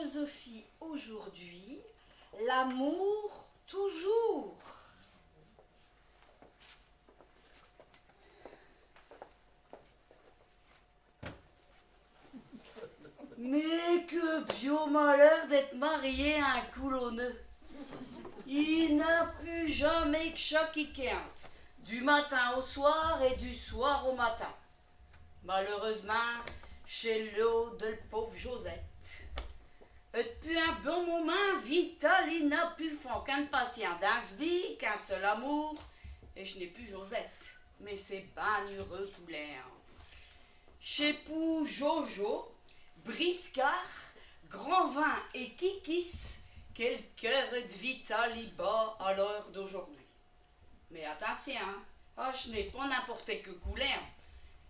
philosophie aujourd'hui, l'amour toujours. Mais que bio malheur d'être marié à un coulonneux. Il n'a pu jamais que choquer quinte, du matin au soir et du soir au matin. Malheureusement, chez l'eau de le pauvre Josette. Depuis un bon moment, Vital, il n'a pu faire qu'un patient dans ce vie, qu'un seul amour, et je n'ai plus Josette, mais c'est ben heureux tout l'air. Chez Pou Jojo, Briscard, Grand Vin et Kikis, quel cœur de Vital y bat à l'heure d'aujourd'hui. Mais attention, je n'ai pas n'importe que couleur.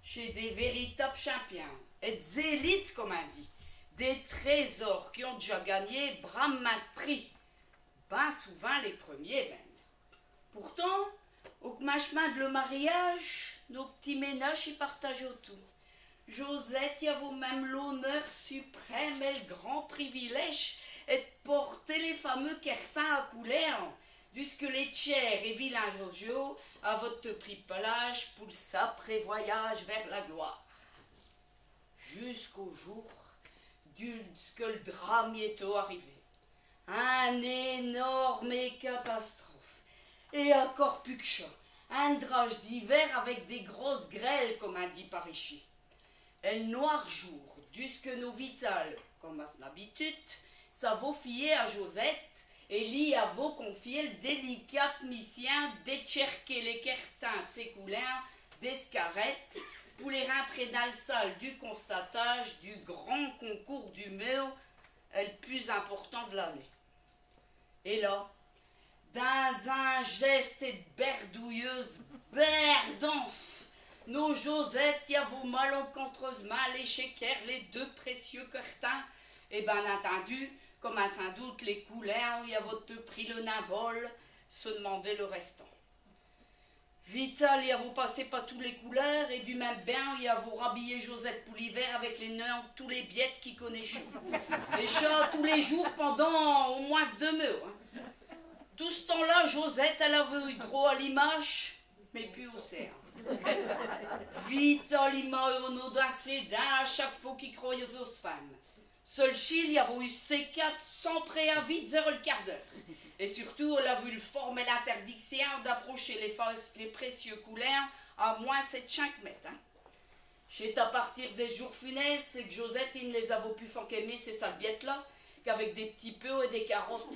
Chez des véritables champions, et des élites comme on dit, des trésors qui ont déjà gagné bramement de prix, ben souvent les premiers même. Pourtant, au chemin de le mariage, nos petits ménages y partagent tout. Josette y a vous-même l'honneur suprême et le grand privilège de porter les fameux cartins à couleur, jusque les chers et vilains Jojo à votre prix pelage pour s'après voyage vers la gloire. Jusqu'au jour que le drame y est arrivé. Un énorme catastrophe. Et encore plus que ça, un drage d'hiver avec des grosses grêles, comme on dit par ici. Et le noir jour, jusque nos vitales, comme à son habitude, ça vaut fier à Josette, et l'y a vaut confier le délicat mission d'écherquer les cartins de ses couleurs d'escarrette pour les rentrer dans la salle du constatage du grand concours d'humour, le plus important de l'année. Et là, dans un geste de berdouilleuse berdanf, nos Josettes y avons malencontreusement léché les deux précieux cartins, et bien entendu, comme à sans doute les couleurs y a votre pris le navol, se demander le restant. Vital y a vous passé pas tous les couleurs, et du même bain y a vous rhabillé Josette pour l'hiver avec les noms tous les biettes qui connaissent chaud. Les chats tous les jours pendant au moins 2 mois. Tout ce temps-là, Josette, elle avait eu droit à l'image, mais plus au cerf. Vital y m'a audancé d'un à chaque fois qu'il croyait aux femmes. Seul Chil y a eu C4 sans préavis de 0 le quart d'heure. Et surtout, elle a voulu former l'interdiction d'approcher les précieux couleurs à moins 7-5 mètres. C'est à partir des jours funestes que Josette, il ne les a pu faire qu'aimer ces sales biettes-là, qu'avec des petits peu et des carottes.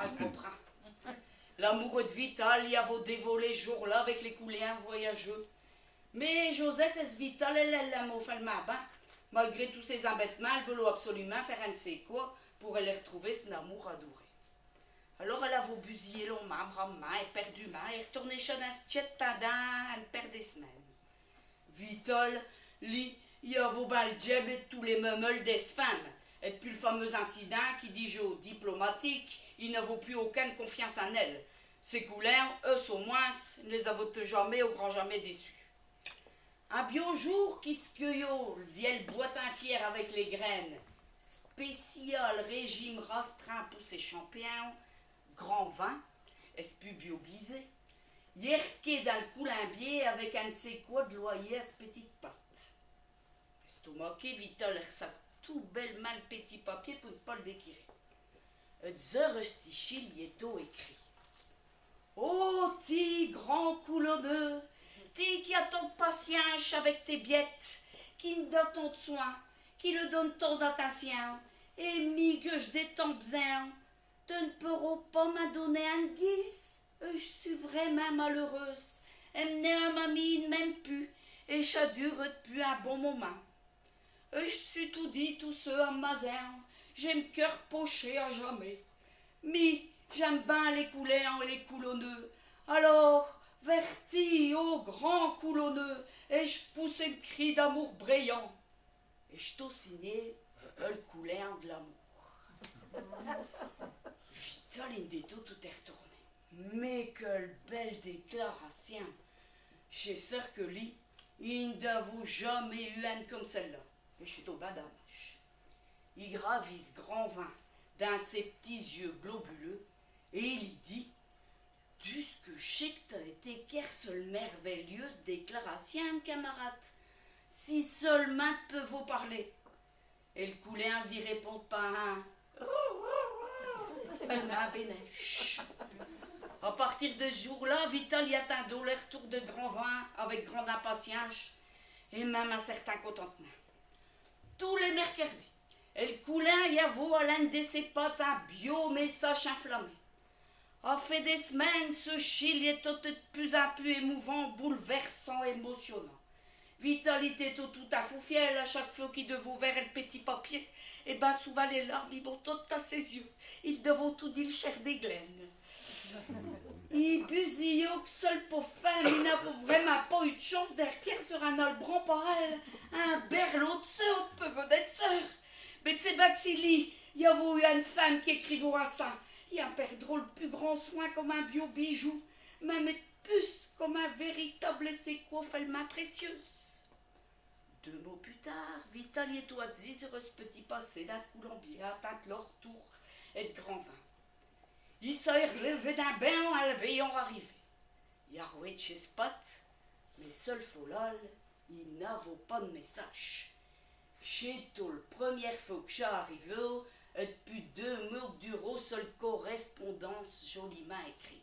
Elle comprend. L'amoureux de Vital y a dévolé ce jour-là avec les couleurs voyageux. Mais Josette, est-ce Vital, elle l'aime au fin le matin. Malgré tous ces embêtements, elle veut absolument faire un ne sait quoi pour aller retrouver son amour adoré. Alors elle a busillé longuement, bravement, éperdument, et retourné chez un jet pendant une paire de semaines. Vital, lui, il a ben le diable de tous les meumeuls des femmes. Et depuis le fameux incident qui dit jeu diplomatique, il n'a vaut plus aucune confiance en elle. Ses couleurs, eux au moins, ne les a jamais au grand jamais déçus. Un bio jour qui se cueillot, le vieil boitin fier avec les graines, spécial régime restreint pour ses champions, grand vin, est-ce plus bio-bisé, yerqué dans le coulombier avec un séquoia de loyer à ce petite patte. Estomaqué, Vital ressac tout bel mal petit papier pour ne pas le déquirer. Zerestichil y est au écrit. Oh, ti grand coulonneux, ti qui a tant de patience avec tes biettes, qui me donne tant de soins, qui le donne tant d'attention, et mi que je détends besoin, tu ne pourras pas me donner un guise. Je suis vraiment malheureuse, et m'n'ai à mamie même plus, et ça dure depuis un bon moment. Je suis tout dit, tout ce à mazin, j'ai me cœur poché à jamais. Mais j'aime bien les couleurs et les coulonneux, alors verti au grand coulonneux, et je pousse un cri d'amour brillant. Et je t'ai signé le couleur de l'amour. Vital Indéto tout est retourné. Mais quelle belle déclaration! J'ai sûr que lui, il n'avoue jamais eu une comme celle-là. Et je suis au bas d'âge. il gravit ce grand vin d'un ses petits yeux globuleux, et il y dit: «Tu ce que je sais que t'as été quelle seule merveilleuse déclaration, camarade, si seulement peut vous parler.» Et le cousin lui répond pas un. Elle m'a bénèche. À partir de ce jour-là, Vital y attendait le retour de grand vin avec grande impatience et même un certain contentement. Tous les mercredis, elle coulait y avoue à l'un de ses potes un bio-message inflammé. A fait des semaines, ce chili était de plus en plus émouvant, bouleversant, émotionnant. Vital était tout à fait fier à chaque fois qu'il devait ouvrir le petit papier. Et ben souvent les larmes y vont toutes à ses yeux. Il devait tout dire le chair des glaines. Il busillait que seul pour femme, il n'avait vraiment pas eu de chance d'erquer sur un albron par elle. Un berlot de sœur, peut venir de sœur. Mais c'est Baxili, il y avait eu une femme qui écrivait à ça. Il en perdra le plus grand soin comme un bio-bijou, même plus comme un véritable séquoiffellement précieuse. 2 mots plus tard, Vital et Toadzi sur ce petit passé dans ce coulombier atteint leur tour et de grand vin. Il s'est relevé d'un bain à le veillon arrivé. Il a roué de chez Spot, mais seul folol, il n'avait pas de message. Chez tout le première fois que j'ai arrivé, et depuis 2 mots durant seule correspondance joliment écrite.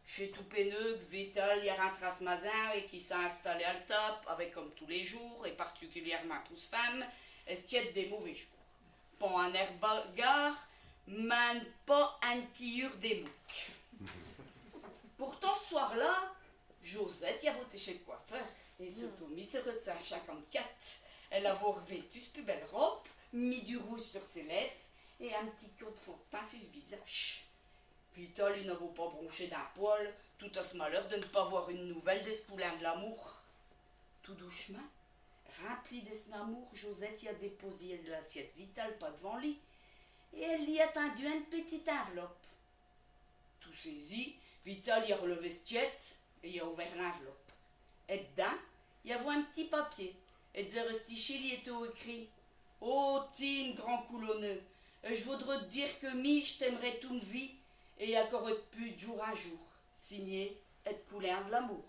Chez tout peineux, Vital y a rentré à ce matin et qui s'est installé à le top, avec comme tous les jours, et particulièrement pour ce femme, est-ce des mauvais jours. Pas un air bagarre, même pas un quieur des boucs. Pourtant, ce soir-là, Josette y a voté chez le coiffeur, et surtout mis sur sa 54. Elle a revêtu ce plus belle robe, mis du rouge sur ses lèvres, et un petit coup de fond de pain sur ce visage. Vital, il n'avait pas bronché d'un poil, tout à ce malheur de ne pas voir une nouvelle des coulins de l'amour. Tout doucement, rempli de son amour, Josette y a déposé l'assiette Vital pas devant lui, et elle y a tendu une petite enveloppe. Tout saisi, Vital y a relevé ce tiette et y a ouvert l'enveloppe. Et dedans, il y avait un petit papier, et de restiché, il y était écrit: «Oh, Tim, grand coulonneux, je voudrais te dire que je t'aimerais toute une vie, et encore plus de jour en jour. Signé, être couleur de l'amour.»